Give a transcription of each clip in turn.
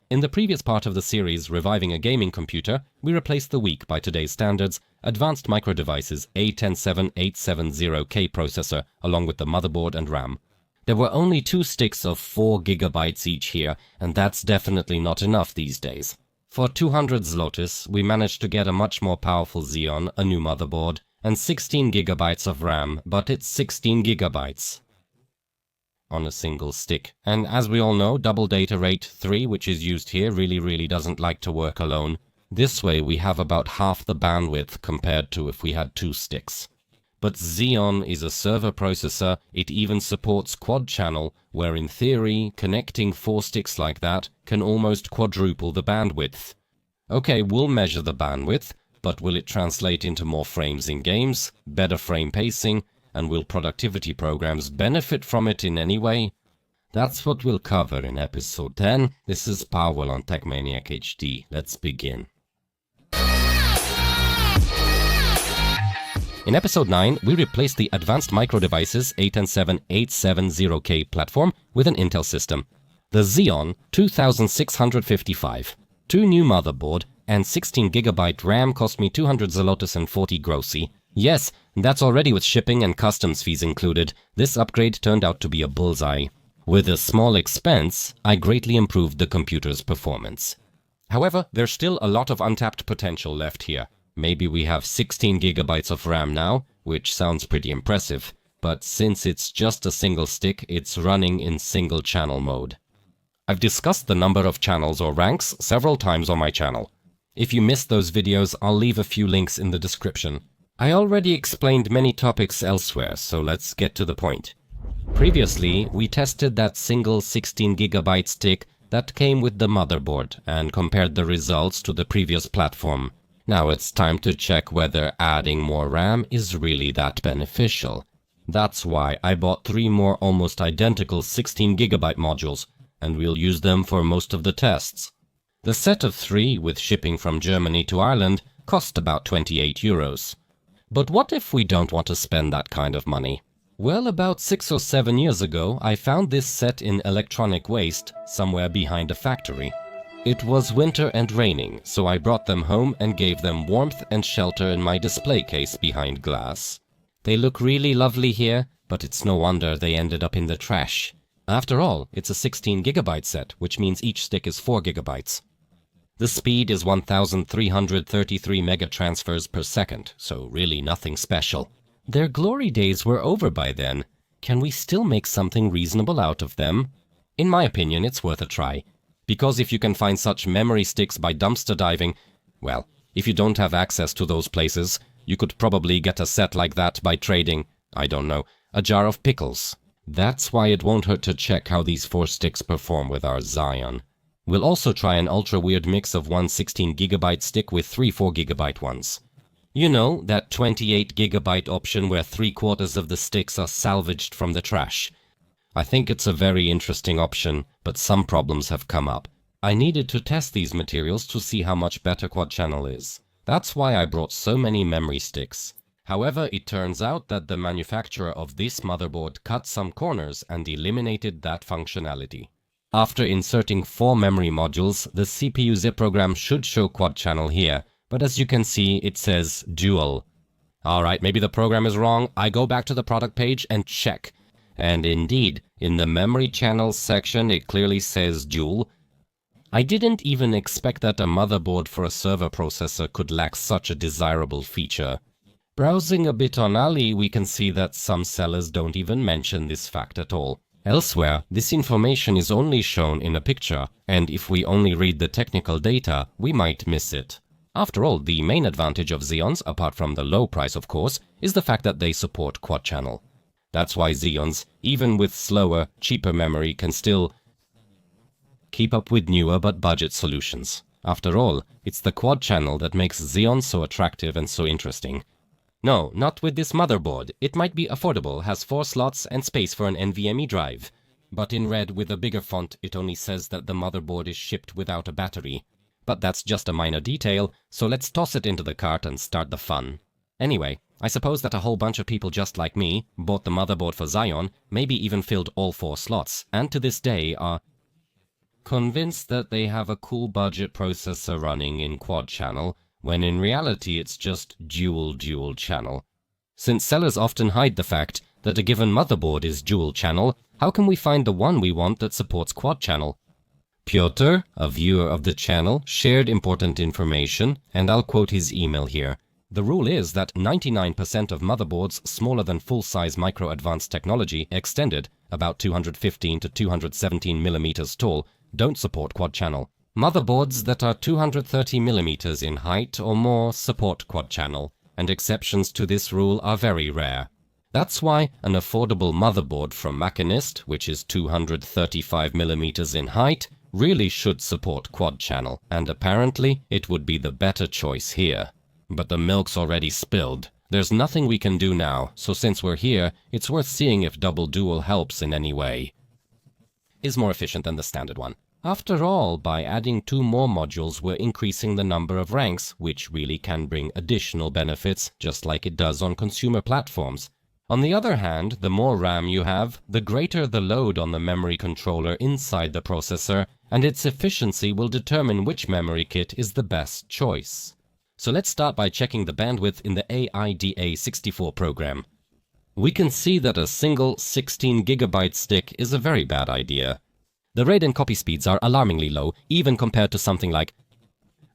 In the previous part of the series, Reviving a Gaming Computer, we replaced the weak by today's standards, Advanced Micro Devices A10870K processor, along with the motherboard and RAM. There were only 2 sticks of 4 GB each here, and that's definitely not enough these days. For 200 zlotys, we managed to get a much more powerful Xeon, a new motherboard, and 16 GB of RAM, but it's 16 GB on a single stick. And as we all know, double data rate 3, which is used here, really doesn't like to work alone. This way we have about half the bandwidth compared to if we had 2 sticks. But Xeon is a server processor. It even supports quad channel, where in theory, connecting 4 sticks like that can almost quadruple the bandwidth. Okay, we'll measure the bandwidth, but will it translate into more frames in games, better frame pacing, and will productivity programs benefit from it in any way? That's what we'll cover in episode 10. This is Paweł on TechManiac HD. Let's begin. In episode 9, we replaced the Advanced Micro Devices A10870K platform with an Intel system. The Xeon 2655. 2 new motherboard and 16 GB RAM cost me 200 zlotys and 40 groszy. Yes, that's already with shipping and customs fees included. This upgrade turned out to be a bullseye. With a small expense, I greatly improved the computer's performance. However, there's still a lot of untapped potential left here. Maybe we have 16 GB of RAM now, which sounds pretty impressive, but since it's just a single stick, it's running in single channel mode. I've discussed the number of channels or ranks several times on my channel. If you missed those videos, I'll leave a few links in the description. I already explained many topics elsewhere, so let's get to the point. Previously, we tested that single 16 GB stick that came with the motherboard and compared the results to the previous platform. Now it's time to check whether adding more RAM is really that beneficial. That's why I bought 3 more almost identical 16 GB modules, and we'll use them for most of the tests. The set of 3, with shipping from Germany to Ireland, cost about 28 euros. But what if we don't want to spend that kind of money? Well, about 6 or 7 years ago, I found this set in electronic waste somewhere behind a factory. It was winter and raining, so I brought them home and gave them warmth and shelter in my display case behind glass. They look really lovely here, but it's no wonder they ended up in the trash. After all, it's a 16 GB set, which means each stick is 4 GB. The speed is 1333 megatransfers per second, so really nothing special. Their glory days were over by then. Can we still make something reasonable out of them? In my opinion, it's worth a try. Because if you can find such memory sticks by dumpster diving, well, if you don't have access to those places, you could probably get a set like that by trading, I don't know, a jar of pickles. That's why it won't hurt to check how these 4 sticks perform with our Xeon. We'll also try an ultra-weird mix of one 16 GB stick with 3 4 GB ones. You know, that 28 GB option where 3/4 of the sticks are salvaged from the trash. I think it's a very interesting option, but some problems have come up. I needed to test these materials to see how much better quad channel is. That's why I brought so many memory sticks. However, it turns out that the manufacturer of this motherboard cut some corners and eliminated that functionality. After inserting 4 memory modules, the CPU zip program should show quad channel here, but as you can see, it says dual. Alright, maybe the program is wrong. I go back to the product page and check. And indeed, in the memory channels section, it clearly says dual. I didn't even expect that a motherboard for a server processor could lack such a desirable feature. Browsing a bit on Ali, we can see that some sellers don't even mention this fact at all. Elsewhere, this information is only shown in a picture, and if we only read the technical data, we might miss it. After all, the main advantage of Xeons, apart from the low price of course, is the fact that they support quad channel. That's why Xeons, even with slower, cheaper memory, can still keep up with newer but budget solutions. After all, it's the quad channel that makes Xeon so attractive and so interesting. No, not with this motherboard. It might be affordable, has 4 slots and space for an NVMe drive. But in red with a bigger font, it only says that the motherboard is shipped without a battery. But that's just a minor detail, so let's toss it into the cart and start the fun. Anyway, I suppose that a whole bunch of people just like me bought the motherboard for Xeon, maybe even filled all 4 slots, and to this day are convinced that they have a cool budget processor running in quad channel, when in reality it's just dual channel. Since sellers often hide the fact that a given motherboard is dual channel, how can we find the one we want that supports quad channel? Piotr, a viewer of the channel, shared important information, and I'll quote his email here. The rule is that 99% of motherboards smaller than full-size micro-advanced technology extended, about 215 to 217 millimeters tall, don't support quad channel. Motherboards that are 230 millimeters in height or more support quad channel, and exceptions to this rule are very rare. That's why an affordable motherboard from Machinist, which is 235 millimeters in height, really should support quad channel, and apparently it would be the better choice here. But the milk's already spilled. There's nothing we can do now, so since we're here, it's worth seeing if double dual helps in any way. Is more efficient than the standard one. After all, by adding 2 more modules, we're increasing the number of ranks, which really can bring additional benefits, just like it does on consumer platforms. On the other hand, the more RAM you have, the greater the load on the memory controller inside the processor, and its efficiency will determine which memory kit is the best choice. So let's start by checking the bandwidth in the AIDA64 program. We can see that a single 16 GB stick is a very bad idea. The read and copy speeds are alarmingly low, even compared to something like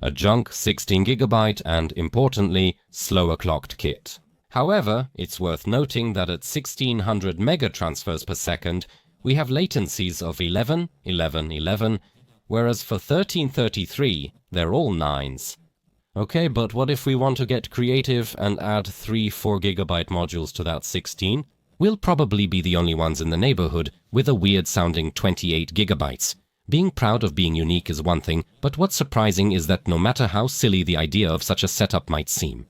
a junk 16 GB and, importantly, slower clocked kit. However, it's worth noting that at 1600 megatransfers per second, we have latencies of 11, 11, 11, whereas for 1333, they're all 9s. Okay, but what if we want to get creative and add 3 4GB modules to that 16? We'll probably be the only ones in the neighborhood with a weird-sounding 28GB. Being proud of being unique is one thing, but what's surprising is that no matter how silly the idea of such a setup might seem,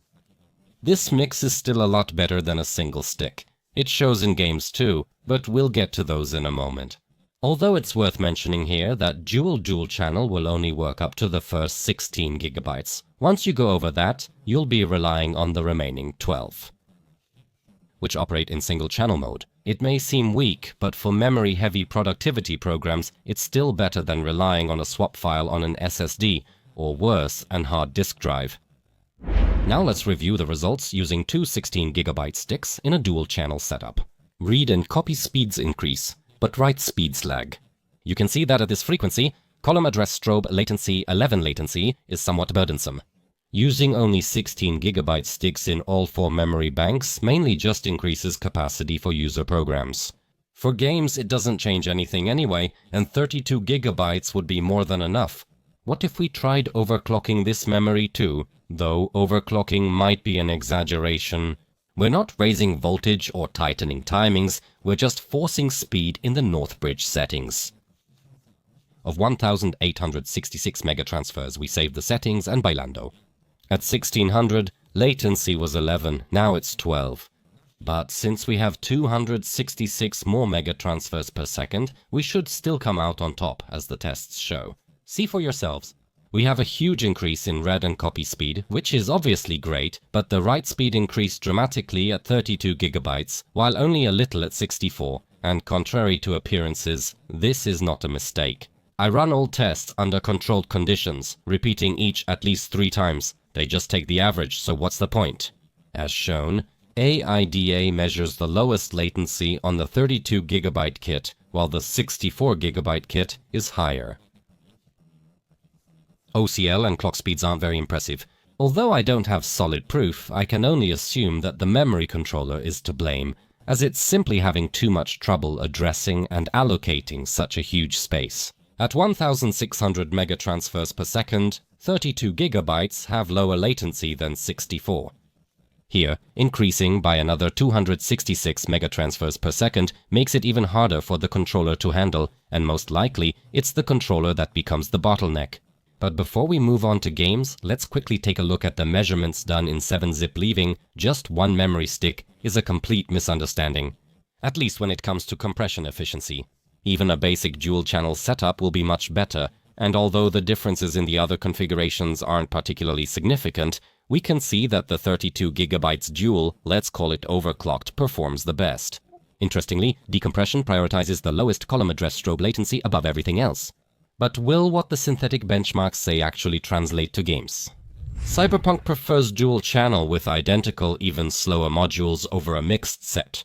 this mix is still a lot better than a single stick. It shows in games too, but we'll get to those in a moment. Although it's worth mentioning here that dual channel will only work up to the first 16 GB. Once you go over that, you'll be relying on the remaining 12, which operate in single channel mode. It may seem weak, but for memory-heavy productivity programs, it's still better than relying on a swap file on an SSD, or worse, an hard disk drive. Now let's review the results using 2 16GB sticks in a dual-channel setup. Read and copy speeds increase, but write speeds lag. You can see that at this frequency, column address strobe latency 11 latency is somewhat burdensome. Using only 16GB sticks in all 4 memory banks mainly just increases capacity for user programs. For games, it doesn't change anything anyway, and 32GB would be more than enough. What if we tried overclocking this memory too? Though overclocking might be an exaggeration. We're not raising voltage or tightening timings, we're just forcing speed in the Northbridge settings. Of 1866 megatransfers, we saved the settings and Bailando. At 1600, latency was 11, now it's 12. But since we have 266 more megatransfers per second, we should still come out on top, as the tests show. See for yourselves. We have a huge increase in read and copy speed, which is obviously great, but the write speed increased dramatically at 32GB, while only a little at 64, and contrary to appearances, this is not a mistake. I run all tests under controlled conditions, repeating each at least 3 times. They just take the average, so what's the point? As shown, AIDA measures the lowest latency on the 32GB kit, while the 64GB kit is higher. OCL and clock speeds aren't very impressive. Although I don't have solid proof, I can only assume that the memory controller is to blame, as it's simply having too much trouble addressing and allocating such a huge space. At 1600 megatransfers per second, 32GB have lower latency than 64. Here, increasing by another 266 megatransfers per second makes it even harder for the controller to handle, and most likely it's the controller that becomes the bottleneck. But before we move on to games, let's quickly take a look at the measurements done in 7-zip leaving just one memory stick is a complete misunderstanding, at least when it comes to compression efficiency. Even a basic dual-channel setup will be much better, and although the differences in the other configurations aren't particularly significant, we can see that the 32GB dual, let's call it overclocked, performs the best. Interestingly, decompression prioritizes the lowest column address strobe latency above everything else. But will what the synthetic benchmarks say actually translate to games? Cyberpunk prefers dual channel with identical, even slower modules over a mixed set.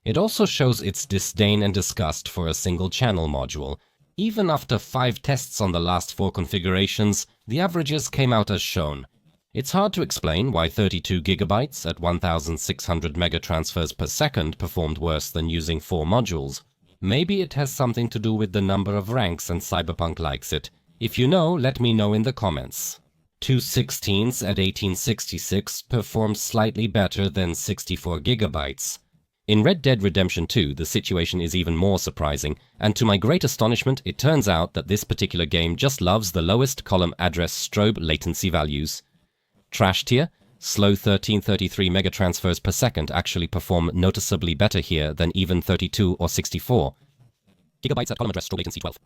It also shows its disdain and disgust for a single channel module. Even after 5 tests on the last 4 configurations, the averages came out as shown. It's hard to explain why 32 GB at 1600 megatransfers per second performed worse than using 4 modules. Maybe it has something to do with the number of ranks and Cyberpunk likes it. If you know, let me know in the comments. 2 16s at 1866 performed slightly better than 64 GB. In Red Dead Redemption 2, the situation is even more surprising, and to my great astonishment, it turns out that this particular game just loves the lowest column address strobe latency values. Trash tier, slow 1333 megatransfers per second actually perform noticeably better here than even 32 or 64 gigabytes at column address strobe latency 12.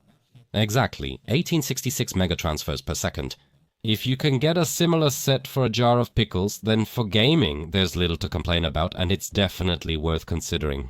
Exactly, 1866 megatransfers per second. If you can get a similar set for a jar of pickles, then for gaming there's little to complain about, and it's definitely worth considering.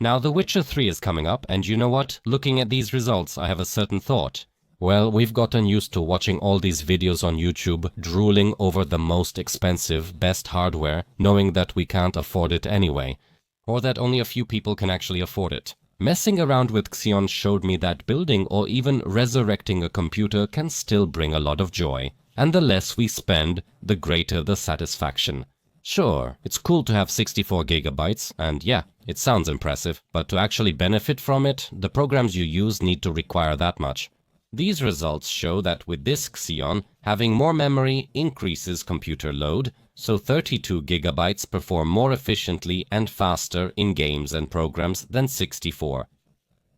Now The Witcher 3 is coming up, and you know what? Looking at these results, I have a certain thought. Well, we've gotten used to watching all these videos on YouTube, drooling over the most expensive, best hardware, knowing that we can't afford it anyway, or that only a few people can actually afford it. Messing around with Xeon showed me that building or even resurrecting a computer can still bring a lot of joy. And the less we spend, the greater the satisfaction. Sure, it's cool to have 64 GB, and yeah, it sounds impressive, but to actually benefit from it, the programs you use need to require that much. These results show that with this Xeon, having more memory increases computer load, so 32 GB perform more efficiently and faster in games and programs than 64.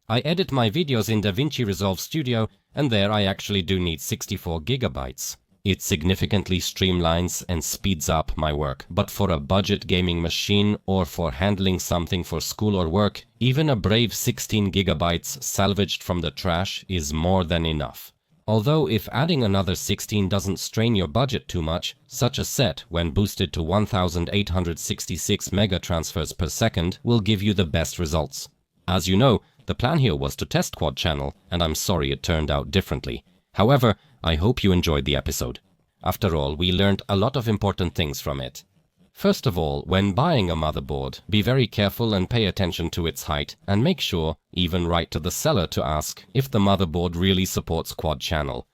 I edit my videos in DaVinci Resolve Studio, and there I actually do need 64 GB. It significantly streamlines and speeds up my work, but for a budget gaming machine or for handling something for school or work, even a brave 16 GB salvaged from the trash is more than enough. Although if adding another 16 doesn't strain your budget too much, such a set, when boosted to 1866 megatransfers per second, will give you the best results. As you know, the plan here was to test quad channel, and I'm sorry it turned out differently. However, I hope you enjoyed the episode. After all, we learned a lot of important things from it. First of all, when buying a motherboard, be very careful and pay attention to its height, and make sure, even write to the seller to ask if the motherboard really supports quad channel.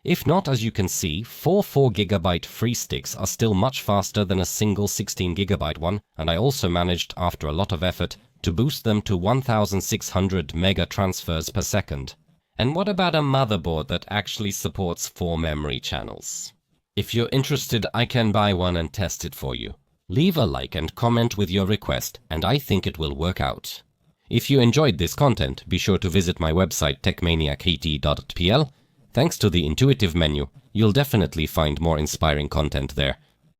If not, as you can see, 4 4GB free sticks are still much faster than a single 16GB one, and I also managed, after a lot of effort, to boost them to 1600 mega transfers per second. And what about a motherboard that actually supports 4 memory channels? If you're interested, I can buy one and test it for you. Leave a like and comment with your request, and I think it will work out. If you enjoyed this content, be sure to visit my website techmaniacht.pl. Thanks to the intuitive menu, you'll definitely find more inspiring content there.